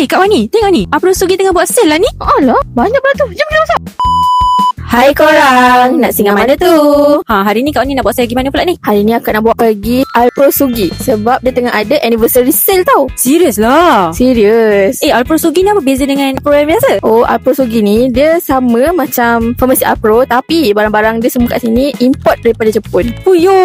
Kak Wani, tengok ni. Apro Sugi tengah buat sale lah ni. Alah, banyak pula tu. Jom kita masuk. Hai korang, nak singgah mana tu? Hari ni Kak Wani nak buat sale gimana pula ni? Hari ni aku nak buat pergi Alpro Sugi sebab dia tengah ada anniversary sale tau. Serius lah. Serius. Alpro Sugi ni apa beza dengan Alpro yang biasa? Oh, Alpro Sugi ni dia sama macam farmasi Alpro, tapi barang-barang dia semua kat sini import daripada Jepun. Puyo.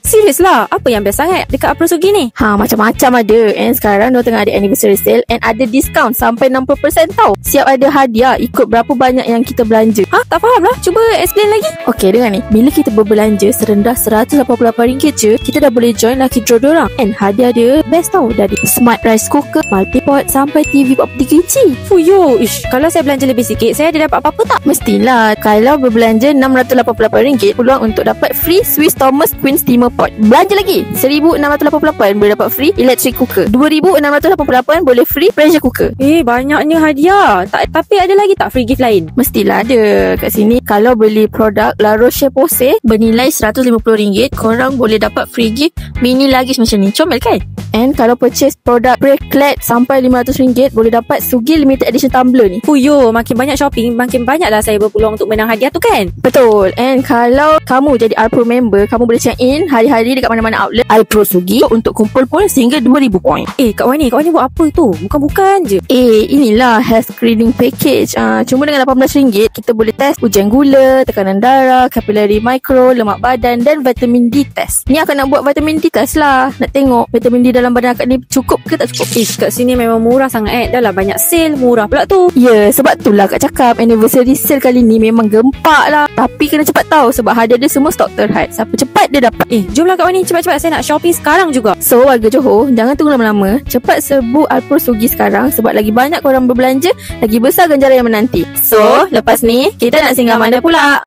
Serius lah. Apa yang best sangat dekat Alpro Sugi ni? Macam-macam ada. And sekarang dia tengah ada anniversary sale and ada diskaun sampai 60% tau. Siap ada hadiah ikut berapa banyak yang kita belanja. Tak faham lah. Cuba explain lagi. Okey, dengar ni. Bila kita berbelanja serendah RM188 je, kita dah boleh join lucky draw diorang. And hadiah dia best tau. Dari smart rice cooker, multipot sampai TV 43 inci. Fuyo. Kalau saya belanja lebih sikit, saya ada dapat apa-apa tak? Mestilah. Kalau berbelanja RM688, peluang untuk dapat free Swiss Thomas Queen Steamer Pot. Belanja lagi RM1,688 boleh dapat free electric cooker. RM2,688 boleh free pressure cooker. Banyaknya hadiah. Tapi ada lagi tak free gift lain? Mestilah ada. Kat sini kalau beli produk La Roche-Posay bernilai RM150, korang boleh dapat free gift mini luggage macam ni. Comel kan? And kalau purchase produk Preclad sampai RM500, boleh dapat Sugi limited edition tumbler ni. Fuyo, makin banyak shopping, makin banyaklah saya berpeluang untuk menang hadiah tu kan? Betul. And kalau kamu jadi Alpro member, kamu boleh check in hari-hari dekat mana-mana outlet Alpro Sugi untuk kumpul poin sehingga 2,000 poin. Kak Wani buat apa tu? Bukan-bukan je. Inilah health screening package. Cuma dengan RM18 kita boleh test ujian gula, tekanan darah, capillary micro, lemak badan dan vitamin D test. Ni aku nak buat vitamin D test lah. Nak tengok vitamin D dalam badan akak ni cukup ke tak cukup. Kat sini memang murah sangat. Dah lah banyak sale, murah pula tu. Ya, sebab tu lah kak cakap anniversary sale kali ni memang gempak lah. Tapi kena cepat tahu sebab hadiah dia semua stok terhad. Siapa cepat dia dapat. Jomlah Kak Wani, cepat-cepat. Saya nak shopping sekarang juga. So, warga Johor, jangan tunggu lama-lama. Cepat serbu Alpro Sugi sekarang sebab lagi banyak korang berbelanja, lagi besar ganjaran yang menanti. So, lepas ni, kita nak singgah mana pula?